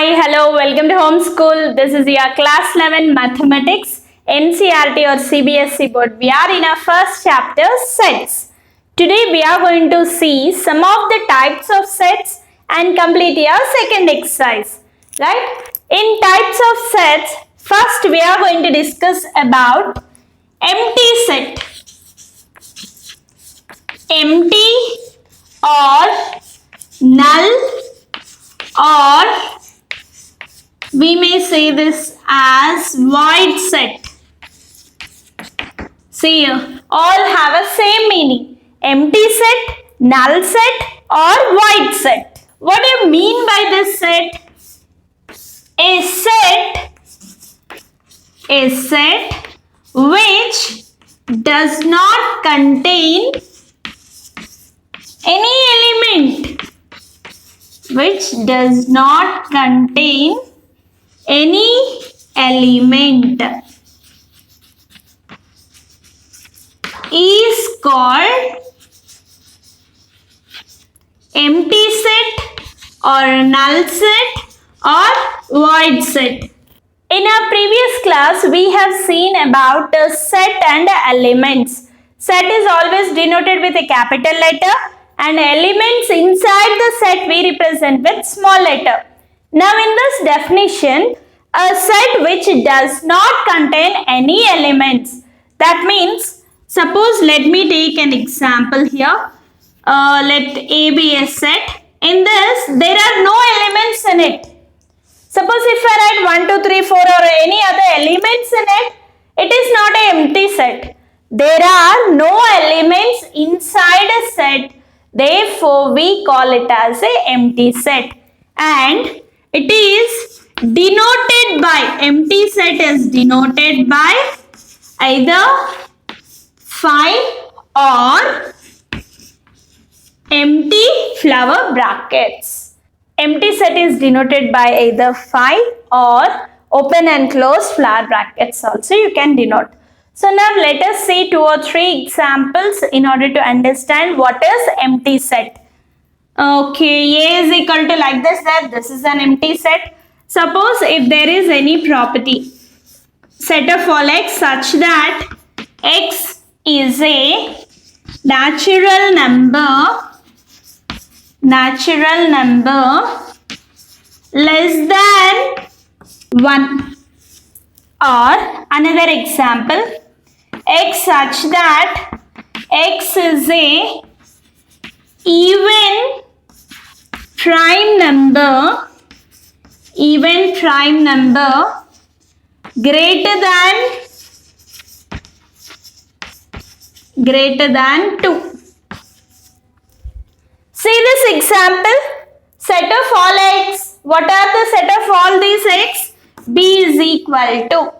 Hello, welcome to Homeschool. This is your class 11 mathematics, NCERT or CBSE board. We are in our first chapter, sets. Today we are going to see some of the types of sets and complete your second exercise. Right? In types of sets, first we are going to discuss about empty set. Empty or null, or we may say this as void set. See, all have a same meaning. Empty set, null set or void set. What do you mean by this set? A set which does not contain any element. Which does not contain any element is called empty set or null set or void set. In our previous class, we have seen about set and elements. Set is always denoted with a capital letter, and elements inside the set we represent with small letter. Now in this definition, a set which does not contain any elements. That means, suppose let me take an example here. Let A be a set. In this, there are no elements in it. Suppose if I write 1, 2, 3, 4 or any other elements in it, it is not an empty set. There are no elements inside a set. Therefore, we call it as an empty set, and it is denoted by, empty set is denoted by either phi or empty flower brackets. Empty set is denoted by either phi or open and close flower brackets also you can denote. So now let us see 2 or 3 examples in order to understand what is empty set. Okay, A is equal to like this, that this is an empty set. Suppose if there is any property, set of all x such that x is a natural number less than 1. Or another example, x such that x is a even prime number greater than 2. See this example, set of all x. What are the set of all these x? B is equal to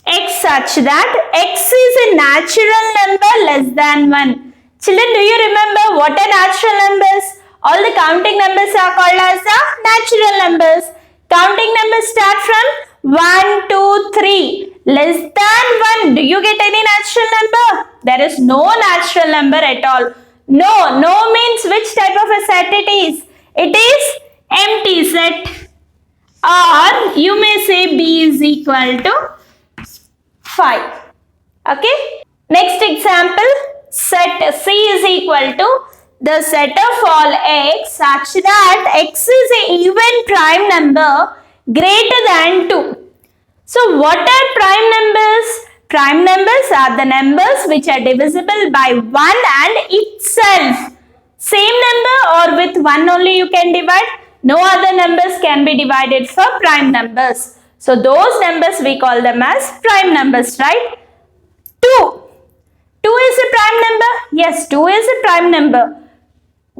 x such that x is a natural number less than 1. Children, do you remember what are natural numbers? All the counting numbers are called as the natural numbers. Counting numbers start from 1, 2, 3. Less than 1. Do you get any natural number? There is no natural number at all. No means which type of a set it is? It is empty set. Or you may say B is equal to 5. Okay. Next example, set C is equal to the set of all x such that x is an even prime number greater than 2. So what are prime numbers? Prime numbers are the numbers which are divisible by 1 and itself. Same number or with 1 only you can divide. No other numbers can be divided for prime numbers. So those numbers we call them as prime numbers, right? 2. 2 is a prime number? Yes, 2 is a prime number.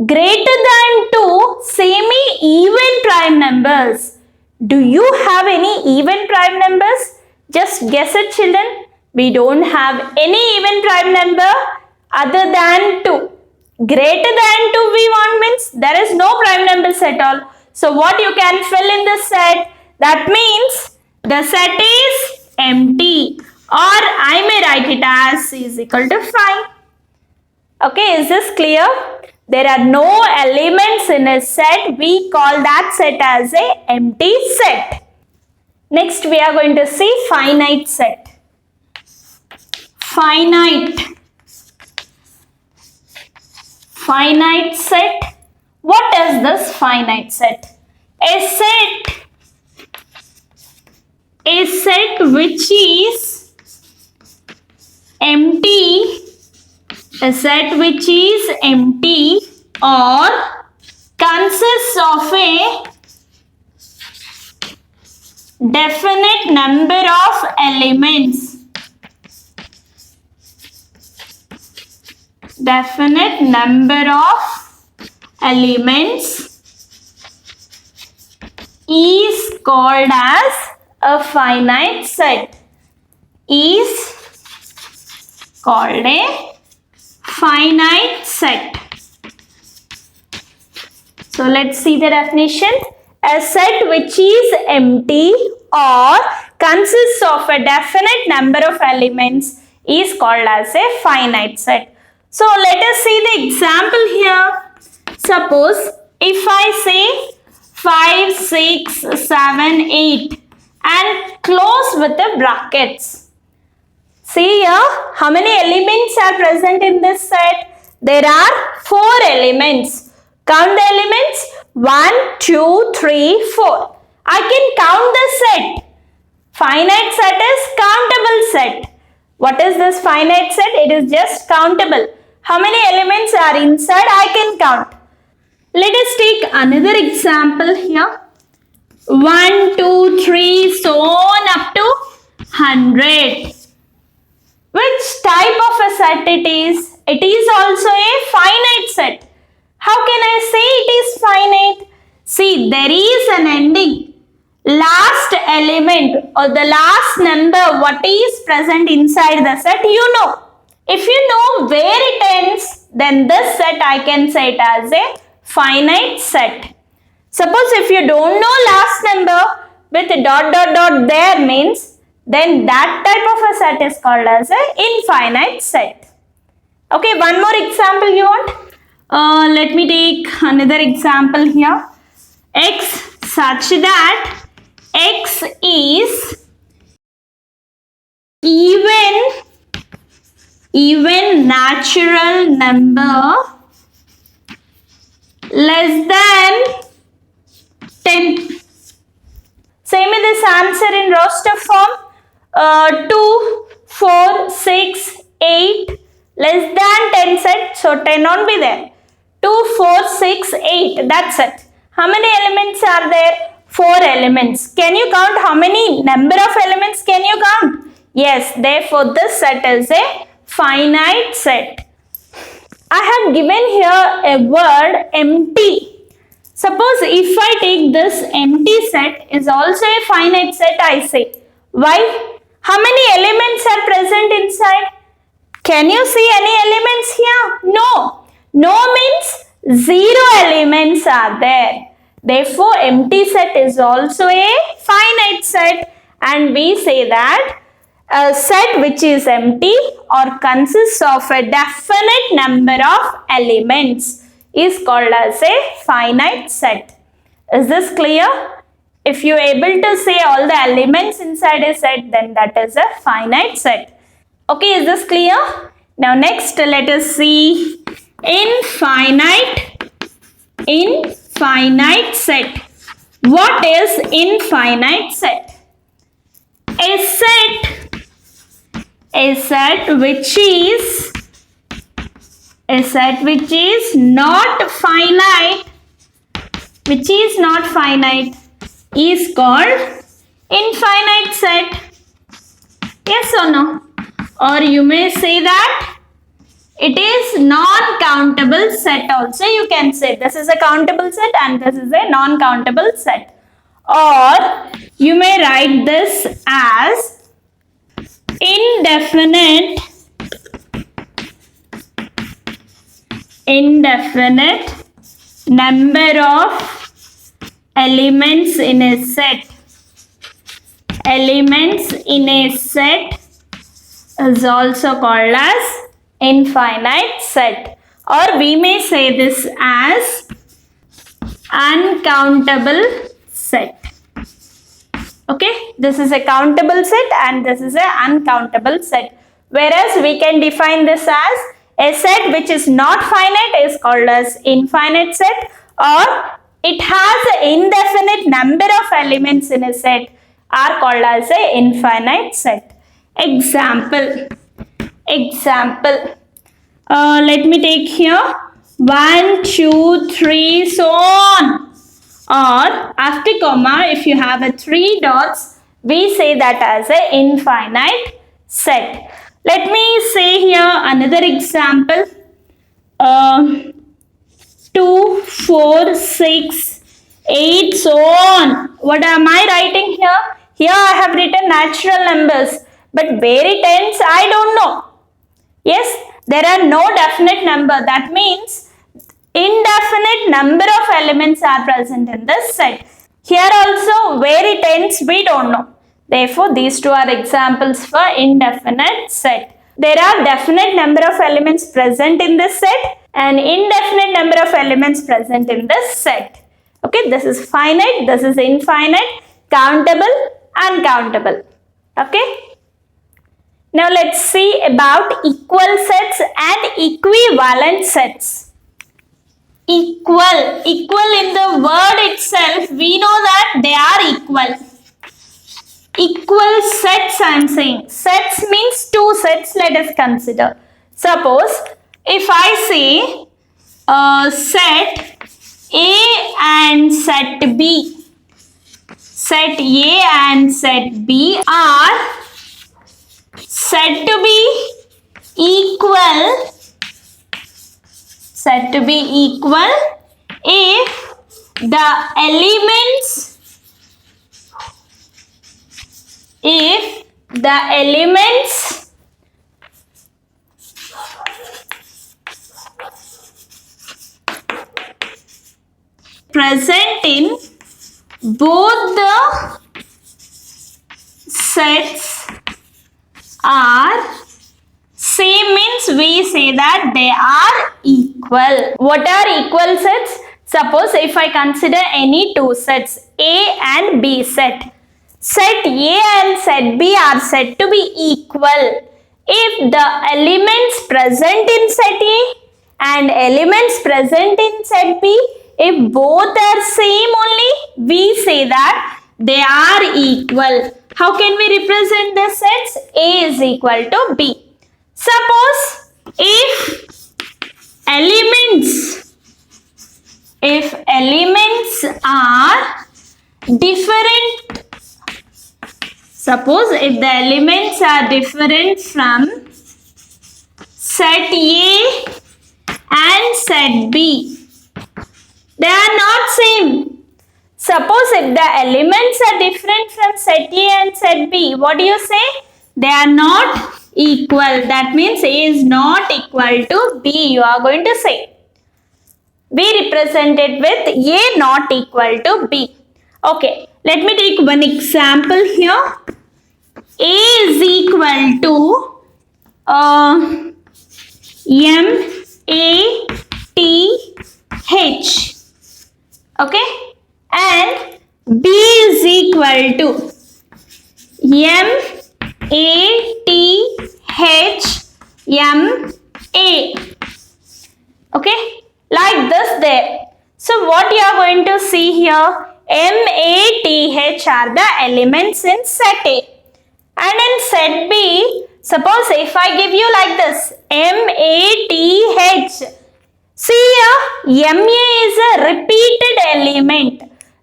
Greater than 2 semi-even prime numbers. Do you have any even prime numbers? Just guess it, children. We don't have any even prime number other than 2. Greater than 2 we want means there is no prime numbers at all. So what you can fill in the set? That means the set is empty, or I may write it as C is equal to 5. Okay, is this clear? there are no elements in a set, we call that set as a empty set. Next we are going to see finite set. Finite set. What is this finite set? A set which is empty, a set which is empty or consists of a definite number of elements. Definite number of elements is called as a finite set. Is called a finite set. So let's see the definition. A set which is empty or consists of a definite number of elements is called as a finite set. So let us see the example here. Suppose if I say 5, 6, 7, 8 and close with the brackets. See here, how many elements are present in this set? There are 4 elements. Count the elements. 1, 2, 3, 4. I can count the set. Finite set is countable set. What is this finite set? It is just countable. How many elements are inside? I can count. Let us take another example here. 1, 2, 3, so on up to 100. Which type of a set it is? It is also a finite set. How can I say it is finite? See, there is an ending. Last element or the last number what is present inside the set, you know. If you know where it ends, then this set I can say it as a finite set. Suppose if you don't know last number with a dot dot dot there means, then that type of a set is called as an infinite set. Okay, one more example you want? Let me take another example here. X such that X is even natural number less than 10. Say me this answer in roster form. 2, 4, 6, 8 less than 10 set. So 10 won't be there. 2, 4, 6, 8. That's it. How many elements are there? 4 elements. Can you count how many number of elements can you count? Yes. Therefore, this set is a finite set. I have given here a word empty. Suppose if I take this empty set is also a finite set, I say. Why? How many elements are present inside? Can you see any elements here? No. No means 0 elements are there. Therefore, empty set is also a finite set, and we say that a set which is empty or consists of a definite number of elements is called as a finite set. Is this clear? If you are able to say all the elements inside a set, then that is a finite set. Okay, is this clear? Now next let us see infinite set. What is infinite set? A set which is not finite, is called infinite set. Yes or no? Or you may say that it is non-countable set also. You can say this is a countable set and this is a non-countable set. Or you may write this as indefinite number of elements in a set. Elements in a set is also called as infinite set. or we may say this as uncountable set. Okay, this is a countable set and this is an uncountable set. Whereas we can define this as a set which is not finite is called as infinite set, or it has an indefinite number of elements in a set are called as a infinite set. Example. Let me take here 1, 2, 3, so on. Or after comma, if you have a 3 dots, we say that as an infinite set. Let me say here another example. 2, 4, 6, 8, so on. What am I writing here? Here I have written natural numbers, but where it ends, I don't know. Yes, there are no definite number. That means indefinite number of elements are present in this set. Here also where it ends we don't know. Therefore these two are examples for indefinite set. There are definite number of elements present in this set and indefinite number of elements present in this set. Okay, this is finite, this is infinite, countable, uncountable. Okay. Now let's see about equal sets and equivalent sets. Equal in the word itself, we know that they are equal. Equal sets I am saying. Sets means two sets, let us consider. Suppose if I say set A and set B. Set A and set B are said to be equal if the elements present in both the sets are same, means we say that they are equal. What are equal sets? Suppose if I consider any two sets, A and B set. Set A and set B are said to be equal if the elements present in set A and elements present in set B, if both are same only, we say that they are equal. How can we represent the sets? A is equal to B. Suppose if elements are different, suppose if the elements are different from set A and set B, they are not same. Suppose if the elements are different from set A and set B, what do you say? They are not equal. That means A is not equal to B, you are going to say. We represent it with A not equal to B. Okay, let me take one example here. A is equal to M-A-T-H. Okay, and B is equal to M-A-T-H-M-A. Okay, like this there. So what you are going to see here, M-A-T-H are the elements in set A. And in set B, suppose if I give you like this, M-A-T-H. See here, M-A is a repeated element.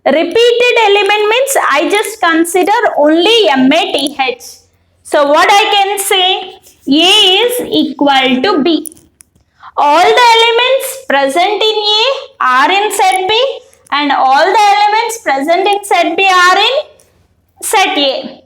Repeated element means I just consider only M-A-T-H. So what I can say, A is equal to B. All the elements present in A are in set B and all the elements present in set B are in set A.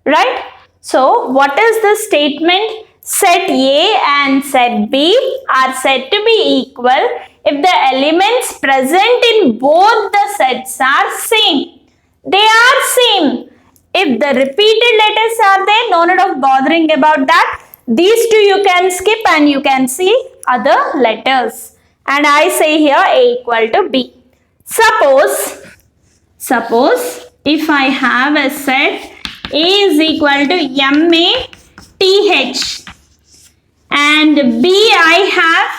Right? So what is the statement? Set A and set B are said to be equal if the elements present in both the sets are same. They are same. If the repeated letters are there, no need of bothering about that. These two you can skip and you can see other letters. And I say here A equal to B. Suppose if I have a set A is equal to MATH and B I have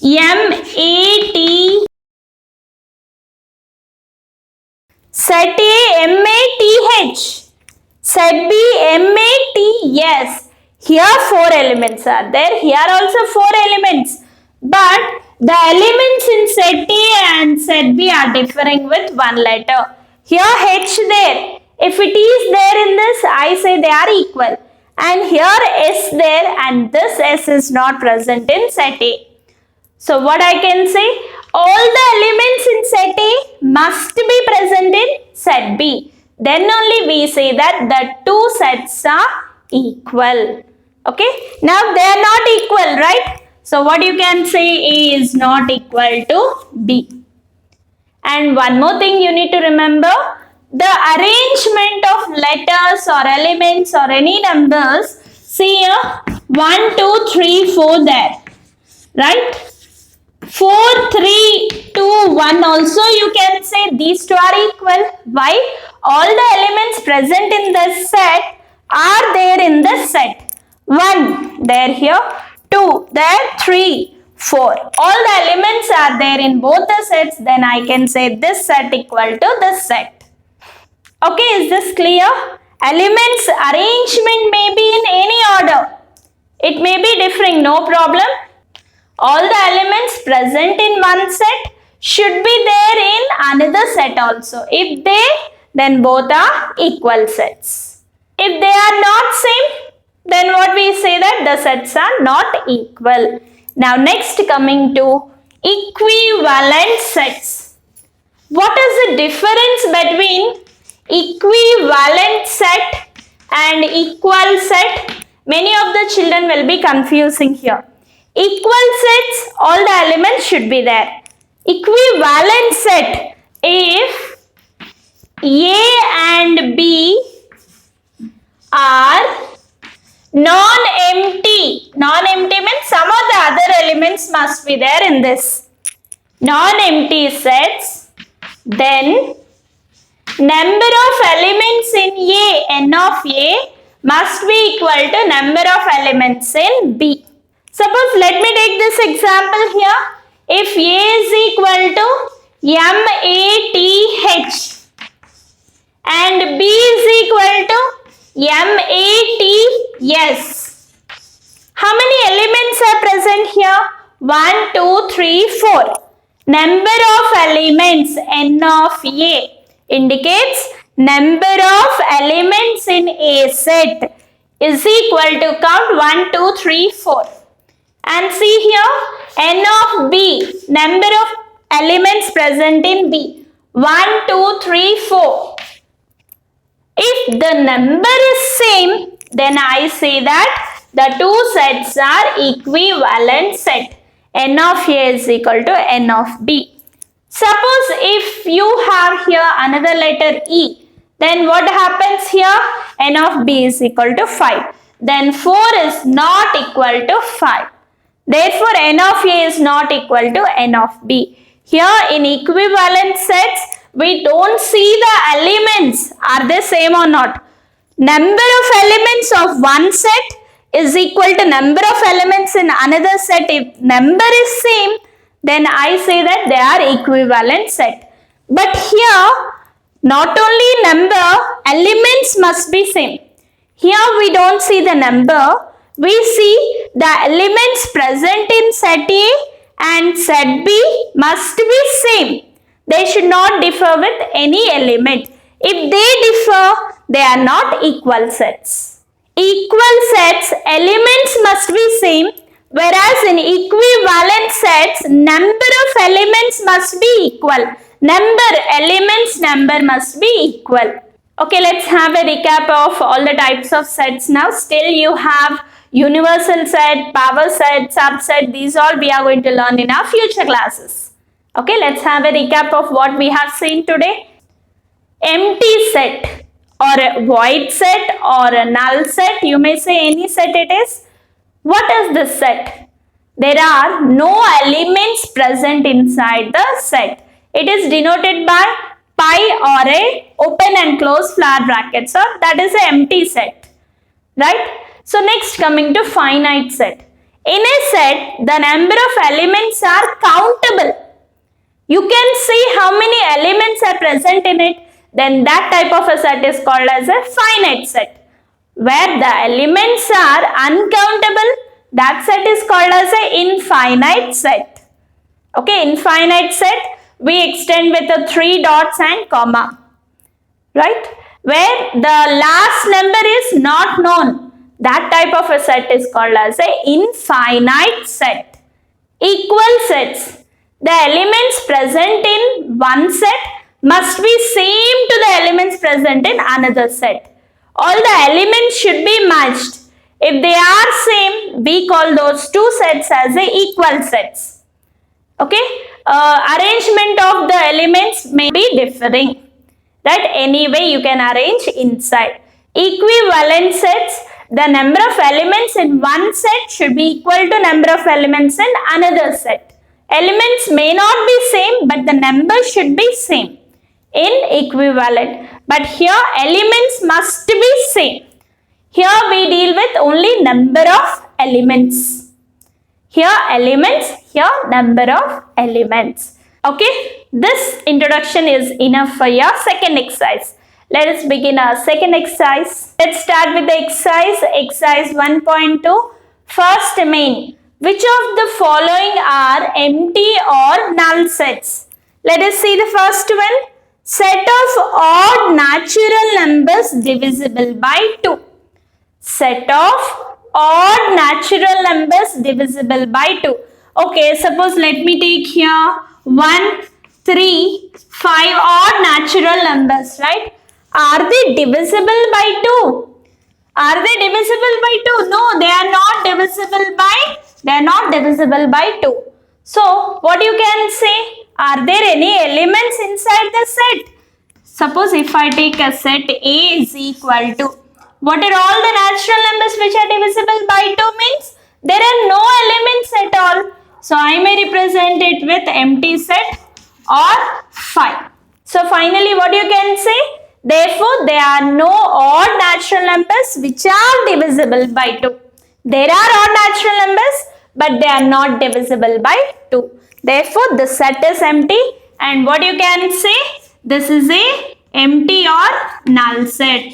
MAT. Set A MATH, set B MAT, yes. Here 4 elements are there, here also 4 elements. But the elements in set A and set B are differing with one letter. Here H there, if it is there in this, I say they are equal. And here S there and this S is not present in set A. So what I can say? All the elements in set A must be present in set B. Then only we say that the two sets are equal. Okay. Now they are not equal, right? So what you can say, A is not equal to B. And one more thing you need to remember. The arrangement of letters or elements or any numbers. See here 1, 2, 3, 4 there. Right? 4, 3, 2, 1 also you can say these two are equal. Why? All the elements present in this set are there in this set. 1 there here, 2 there, 3, 4. All the elements are there in both the sets, then I can say this set equal to this set. Okay, is this clear? Elements arrangement may be in any order. It may be differing, no problem. All the elements present in one set should be there in another set also. If they, then both are equal sets. If they are not same, then what we say that the sets are not equal. Now next coming to equivalent sets. What is the difference between equivalent set and equal set? Many of the children will be confusing here. Equal sets, all the elements should be there. Equivalent set, if A and B are non-empty. Non-empty means some of the other elements must be there in this. Non-empty sets, then number of elements in A, n of A, must be equal to number of elements in B. Suppose let me take this example here. If A is equal to MATH and B is equal to MATS. How many elements are present here? 1, 2, 3, 4. Number of elements n of A indicates number of elements in A set is equal to count 1, 2, 3, 4. And see here, n of B, number of elements present in B, 1, 2, 3, 4. If the number is same, then I say that the two sets are equivalent set. N of A is equal to N of B. Suppose if you have here another letter E, then what happens here? N of B is equal to 5. Then 4 is not equal to 5. Therefore, N of A is not equal to N of B. Here in equivalent sets, we don't see the elements. Are they same or not? Number of elements of one set is equal to number of elements in another set. If number is same, then I say that they are equivalent set. But here, not only number, elements must be same. Here we don't see the number. We see the elements present in set A and set B must be same. They should not differ with any element. If they differ, they are not equal sets. Equal sets, elements must be same, whereas in equivalent sets, number of elements must be equal. Number must be equal. Okay, let's have a recap of all the types of sets now. Still you have universal set, power set, subset. These all we are going to learn in our future classes. Okay, let's have a recap of what we have seen today. Empty set or a void set or a null set, you may say any set it is. What is this set? There are no elements present inside the set. It is denoted by pi or a open and close flower brackets, or that is an empty set, right? So next, coming to finite set. In a set, the number of elements are countable. You can see how many elements are present in it. Then that type of a set is called as a finite set. Where the elements are uncountable, that set is called as an infinite set. Okay, infinite set we extend with the 3 dots and comma, right? Where the last number is not known, that type of a set is called as an infinite set. Equal sets. The elements present in one set must be same to the elements present in another set. All the elements should be matched. If they are same, we call those two sets as a equal sets. Okay, arrangement of the elements may be differing, right? Anyway, you can arrange inside. Equivalent sets, the number of elements in one set should be equal to number of elements in another set. Elements may not be same, but the number should be same in equivalent. But here elements must be same. Here we deal with only number of elements. Here elements, here number of elements. Okay, this introduction is enough for your second exercise. Let us begin our second exercise. Let's start with the exercise 1.2. First main. Which of the following are empty or null sets? Let us see the first one. Set of odd natural numbers divisible by 2. Set of odd natural numbers divisible by 2. Okay, suppose let me take here 1, 3, 5 odd natural numbers, right? Are they divisible by 2? Are they divisible by 2? No, they are not divisible by 2. So, what you can say? Are there any elements inside the set? Suppose if I take a set A is equal to, what are all the natural numbers which are divisible by 2 means? There are no elements at all. So, I may represent it with empty set or 5. So, finally what you can say? Therefore, there are no odd natural numbers which are divisible by 2. There are odd natural numbers, but they are not divisible by 2. Therefore, the set is empty, and what you can say? This is a empty or null set.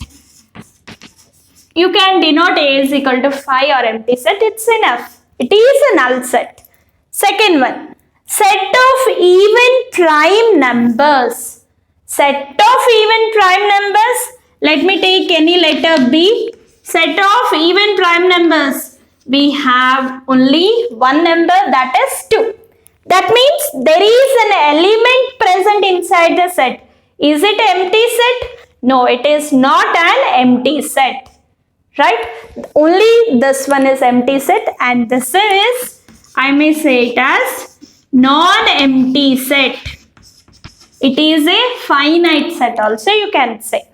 You can denote A is equal to 5 or empty set. It's enough. It is a null set. Second one. Set of even prime numbers. Set of even prime numbers. Let me take any letter B. Set of even prime numbers. We have only one number, that is 2. That means there is an element present inside the set. Is it empty set? No, it is not an empty set. Right? Only this one is empty set, and this is, I may say it as non-empty set. It is a finite set also, you can say.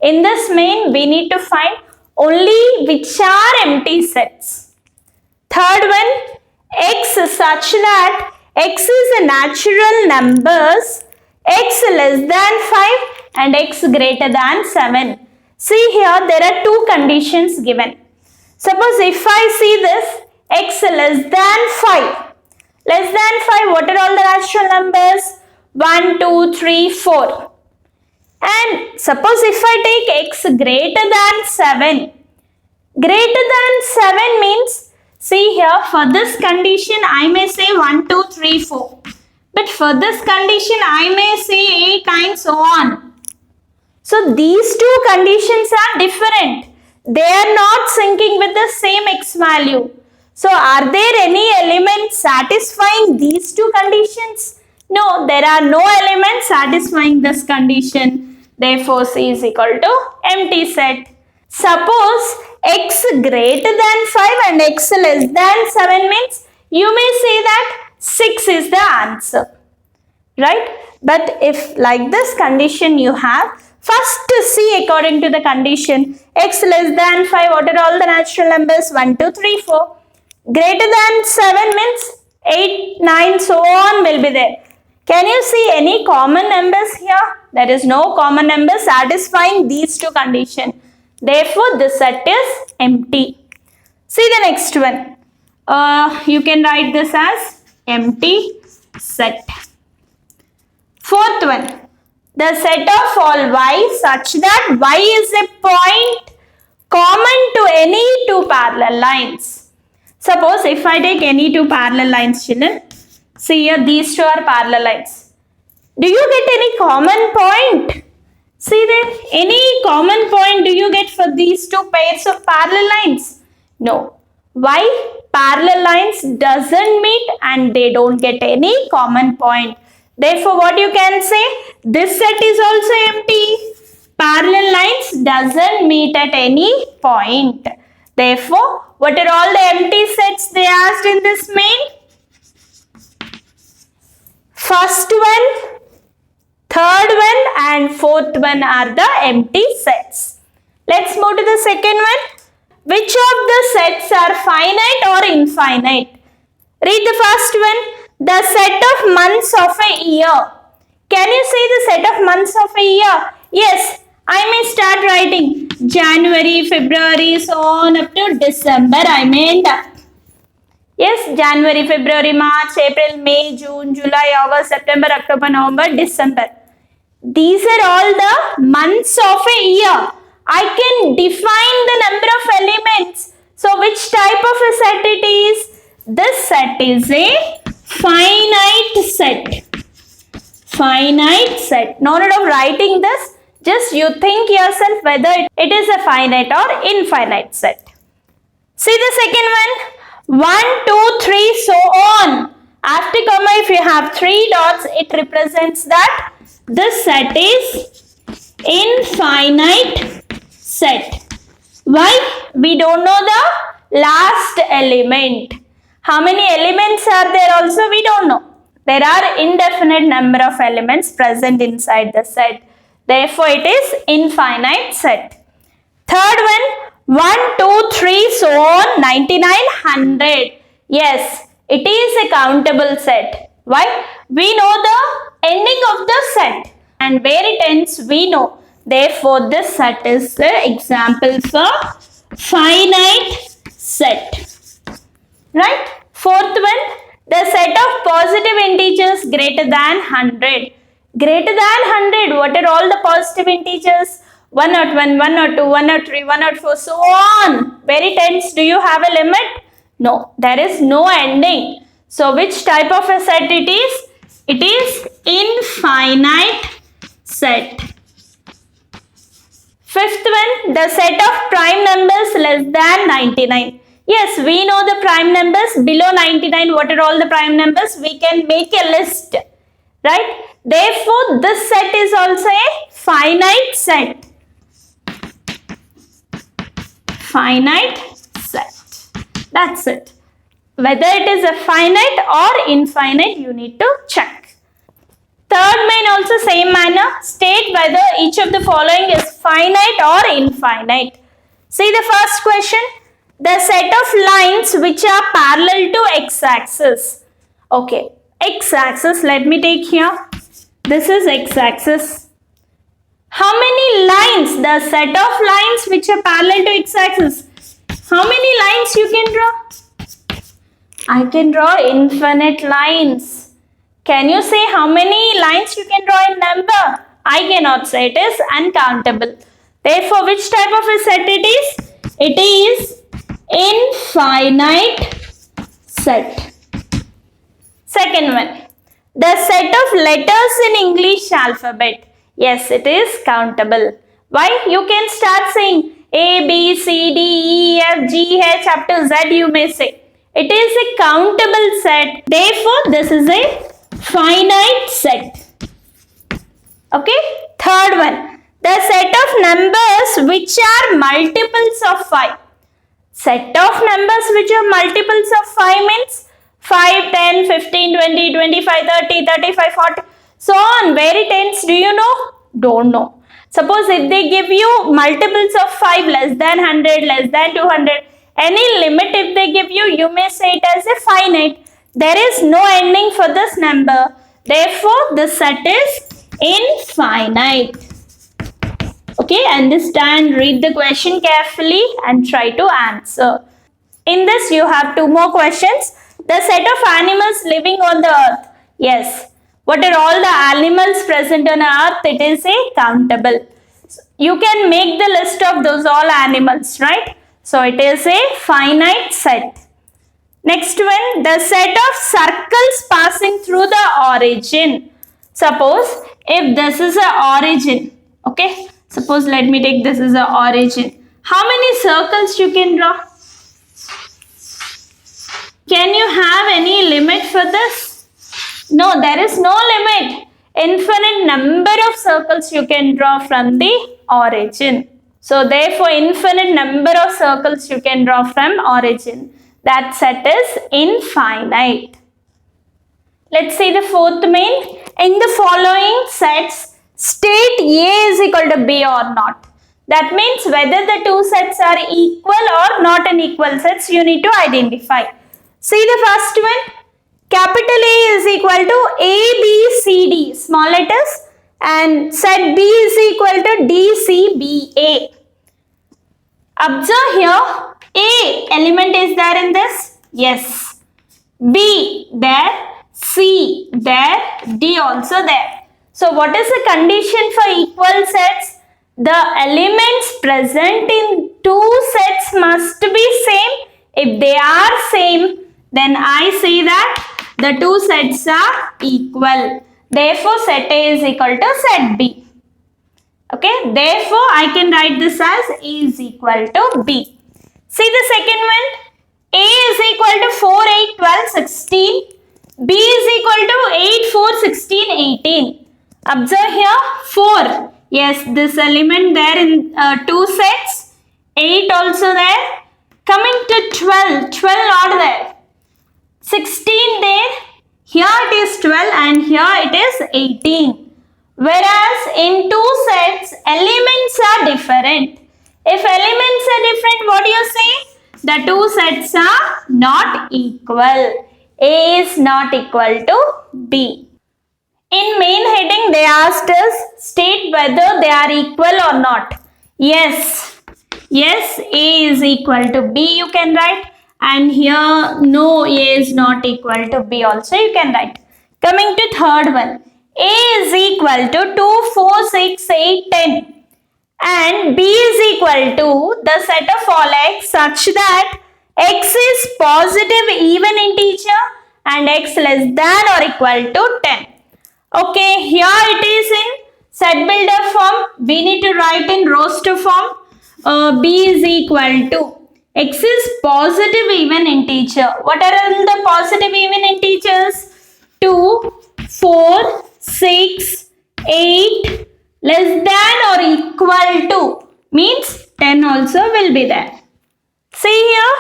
In this main, we need to find only which are empty sets. Third one, x such that x is a natural numbers, x less than 5 and x greater than 7. See here, there are two conditions given. Suppose if I see this, x less than 5. Less than 5, what are all the natural numbers? 1, 2, 3, 4. And suppose if I take x greater than 7. Greater than 7 means, see here, for this condition I may say 1, 2, 3, 4. But for this condition I may say 8 and so on. So these two conditions are different. They are not syncing with the same x value. So are there any elements satisfying these two conditions? No, there are no elements satisfying this condition. Therefore, C is equal to empty set. Suppose x greater than 5 and x less than 7 means, you may say that 6 is the answer. Right? But if like this condition you have, first see according to the condition, x less than 5, what are all the natural numbers? 1, 2, 3, 4. Greater than 7 means 8, 9, so on will be there. Can you see any common numbers here? There is no common number satisfying these two conditions. Therefore, this set is empty. See the next one. You can write this as empty set. Fourth one. The set of all y such that y is a point common to any two parallel lines. Suppose if I take any two parallel lines, children, see here these two are parallel lines. Do you get any common point? See there, any common point do you get for these two pairs of parallel lines? No. Why? Parallel lines doesn't meet and they don't get any common point. Therefore, what you can say? This set is also empty. Parallel lines doesn't meet at any point. Therefore, what are all the empty sets they asked in this main? First one, third one and fourth one are the empty sets. Let's move to the second one. Which of the sets are finite or infinite? Read the first one. The set of months of a year. Can you say the set of months of a year? Yes, I may start writing January, February, so on up to December. I may end up. Yes, January, February, March, April, May, June, July, August, September, October, November, December. These are all the months of a year. I can define the number of elements. So, which type of a set it is? This set is a finite set. Finite set. No need of writing this. Just you think yourself whether it is a finite or infinite set. See the second one. 1, 2, 3, so on. After comma, if you have 3 dots, it represents that this set is infinite set. Why? We don't know the last element. How many elements are there also? We don't know. There are indefinite number of elements present inside the set. Therefore, it is infinite set. Third one, 1, 2, 3, so on, 99, 100. Yes, it is a countable set. Why? We know the ending of the set and where it ends we know. Therefore, this set is the example for finite set. Right? Fourth one, the set of positive integers greater than 100. Greater than 100, what are all the positive integers? 101, 102, 103, 104, so on. Where it ends, do you have a limit? No, there is no ending. So, which type of a set it is? It is infinite set. Fifth one, the set of prime numbers less than 99. Yes, we know the prime numbers below 99. What are all the prime numbers? We can make a list. Right? Therefore, this set is also a finite set. Finite set. That's it. Whether it is a finite or infinite, you need to check. Third main also same manner. State whether each of the following is finite or infinite. See the first question. The set of lines which are parallel to x-axis. Okay. X-axis, let me take here. This is x-axis. How many lines? The set of lines which are parallel to x-axis. How many lines you can draw? I can draw infinite lines. Can you say how many lines you can draw in number? I cannot say. It is uncountable. Therefore, which type of a set it is? It is infinite set. Second one, the set of letters in English alphabet. Yes, it is countable. Why? You can start saying A, B, C, D, E, F, G, H up to Z you may say. It is a countable set. Therefore, this is a finite set. Okay. Third one, the set of numbers which are multiples of 5. Set of numbers which are multiples of 5 means 5, 10, 15, 20, 25, 30, 35, 40, so on. Where it ends, do you know? Don't know. Suppose if they give you multiples of 5 less than 100, less than 200, Any limit if they give you, you may say it as a finite. There is no ending for this number. Therefore, the set is infinite. Okay, understand, read the question carefully and try to answer. In this, you have two more questions. The set of animals living on the earth. Yes. What are all the animals present on earth? It is a countable. You can make the list of those all animals, right? So it is a finite set. Next one, the set of circles passing through the origin. Suppose if this is a origin, okay? Suppose let me take this as a origin. How many circles you can draw? Can you have any limit for this? No, there is no limit. Infinite number of circles you can draw from the origin. So therefore, infinite number of circles you can draw from origin. That set is infinite. Let's see the fourth main. In the following sets, state A is equal to B or not. That means whether the two sets are equal or not in equal sets, you need to identify. See the first one. Capital A is equal to A, B, C, D, small letters, and set B is equal to D, C, B, A. Observe here, A element is there in this? Yes. B there, C there, D also there. So what is the condition for equal sets? The elements present in two sets must be same. If they are same, then I say that the two sets are equal. Therefore, set A is equal to set B. Okay, therefore, I can write this as A is equal to B. See the second one. A is equal to 4, 8, 12, 16. B is equal to 8, 4, 16, 18. Observe here, 4. Yes, this element there in two sets. 8 also there. Coming to 12, 12 not there. 16 there. Here it is 12 and here it is 18. Whereas in two sets, elements are different. If elements are different, what do you say? The two sets are not equal. A is not equal to B. In main heading, they asked us state whether they are equal or not. Yes. Yes, A is equal to B you can write. And here, no, A is not equal to B also you can write. Coming to third one. A is equal to 2, 4, 6, 8, 10. And B is equal to the set of all x such that x is positive even integer and x less than or equal to 10. Okay, here it is in set builder form. We need to write in roster form. B is equal to x is positive even integer. What are the positive even integers? 2, 4, 6, 8, less than or equal to means 10 also will be there. See here,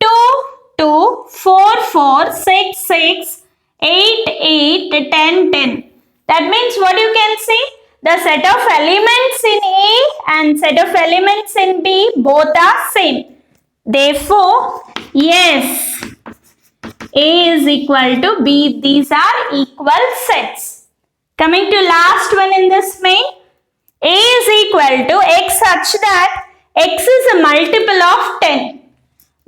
2, 2, 4, 4, 6, 6, 8, 8, 10, 10. That means what you can see? The set of elements in A and set of elements in B both are same. Therefore, yes, A is equal to B. These are equal sets. Coming to last one in this main. A is equal to x such that x is a multiple of 10.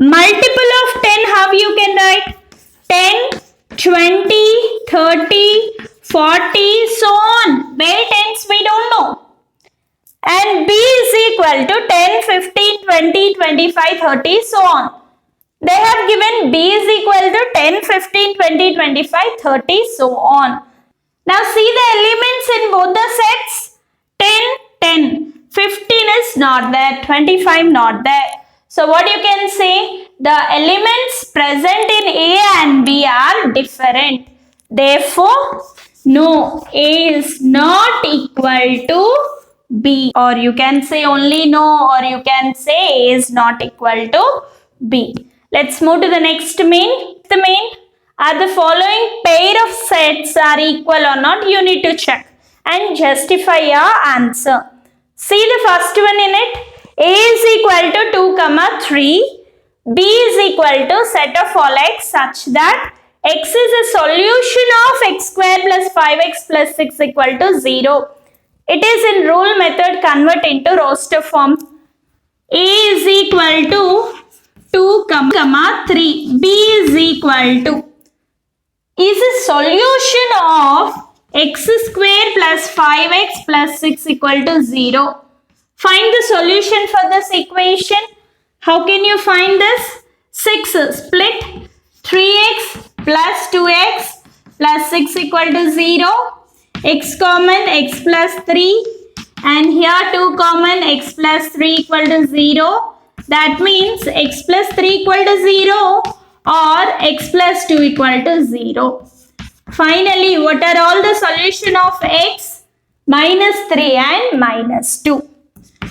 Multiple of 10, how you can write? 10, 20, 30, 40, so on. Where tens we don't know. And B is equal to 10, 15, 20, 25, 30, so on. They have given B is equal to 10, 15, 20, 25, 30, so on. Now see the elements in both the sets. 10, 10. 15 is not there. 25 not there. So what you can say? The elements present in A and B are different. Therefore, no, A is not equal to B. Or you can say only no, or you can say A is not equal to B. Let's move to the next main. The main, are the following pair of sets are equal or not? You need to check and justify your answer. See the first one in it. A is equal to 2, 3. B is equal to set of all x such that x is a solution of x square plus 5x plus 6 equal to 0. It is in rule method, convert into roster form. A is equal to 2, 3. B is equal to is a solution of x square plus 5x plus 6 equal to 0. Find the solution for this equation. How can you find this? 6 split 3x plus 2x plus 6 equal to 0. X common, x plus 3, and here 2 common, x plus 3 equal to 0. That means x plus 3 equal to 0 or x plus 2 equal to 0. Finally, what are all the solution of x? Minus 3 and minus 2.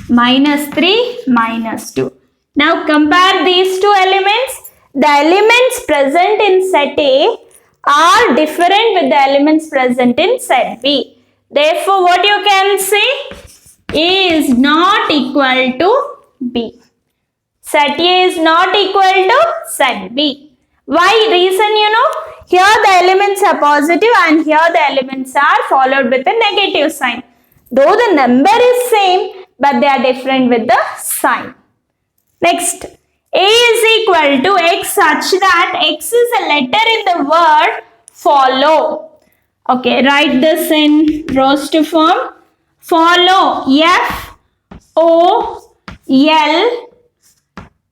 Minus 3, minus 2. Now compare these two elements. The elements present in set A are different with the elements present in set B. Therefore, what you can say? A is not equal to B. Set A is not equal to set B. Why? Reason you know. Here the elements are positive and here the elements are followed with a negative sign. Though the number is same, but they are different with the sign. Next, A is equal to x such that x is a letter in the word follow. Okay, write this in roster form. Follow, F O L.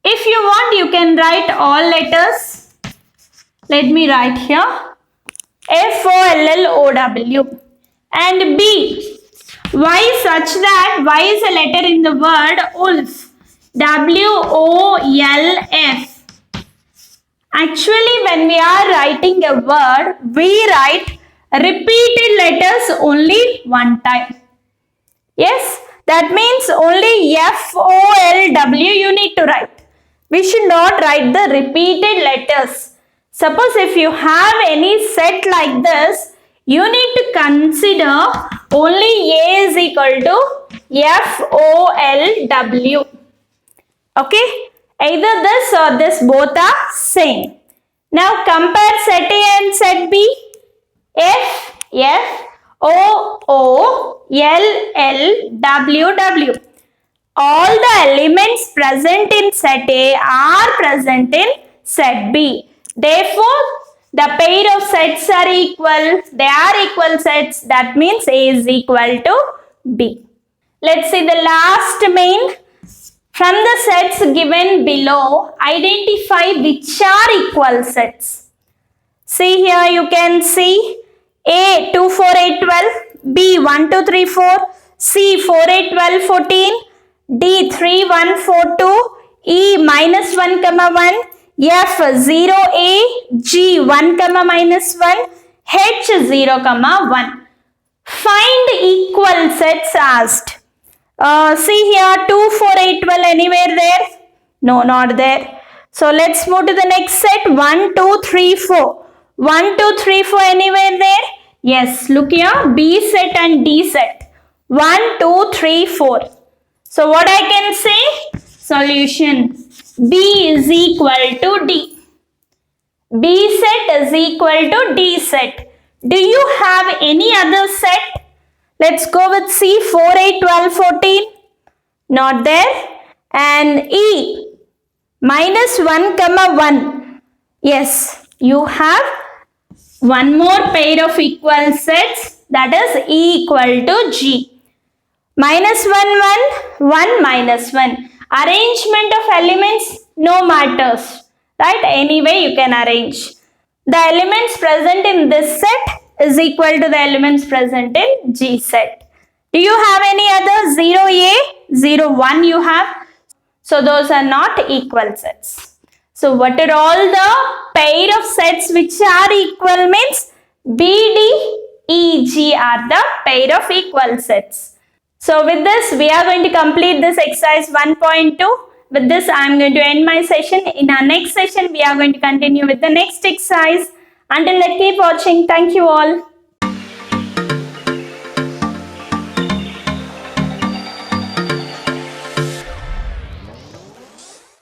If you want, you can write all letters. Let me write here. F O L L O W. And B. Y such that Y is a letter in the word wolf. W-O-L-F. Actually, when we are writing a word, we write repeated letters only one time. Yes, that means only F-O-L-W you need to write. We should not write the repeated letters. Suppose if you have any set like this, you need to consider only A is equal to F-O-L-W. Okay, either this or this both are same. Now compare set A and set B. F, F, O, O, L, L, W, W. All the elements present in set A are present in set B. Therefore, the pair of sets are equal. They are equal sets. That means A is equal to B. Let's see the last main. From the sets given below, identify which are equal sets. See here, you can see A 2, 4, 8, 12, B 1, 2, 3, 4, C 4, 8, 12, 14, D 3, 1, 4, 2, E minus 1, 1, F 0, A, G 1, minus 1, H 0, 1. Find equal sets asked. See here 2, 4, 8, 12 anywhere there? No, not there. So let's move to the next set 1, 2, 3, 4. 1, 2, 3, 4 anywhere there? Yes, look here B set and D set. 1, 2, 3, 4. So what I can say? Solution B is equal to D. B set is equal to D set. Do you have any other set? Let's go with C 4, 8, 12, 14. Not there. And E minus 1, 1. Yes, you have one more pair of equal sets, that is E equal to G. Minus 1, 1, 1 minus 1. Arrangement of elements, no matters. Right? Any way you can arrange. The elements present in this set is equal to the elements present in G set. Do you have any other 0A, 0, 1 you have? So those are not equal sets. So what are all the pair of sets which are equal means BD, EG are the pair of equal sets. So with this we are going to complete this exercise 1.2. With this I am going to end my session. In our next session we are going to continue with the next exercise. Until then keep watching. Thank you all.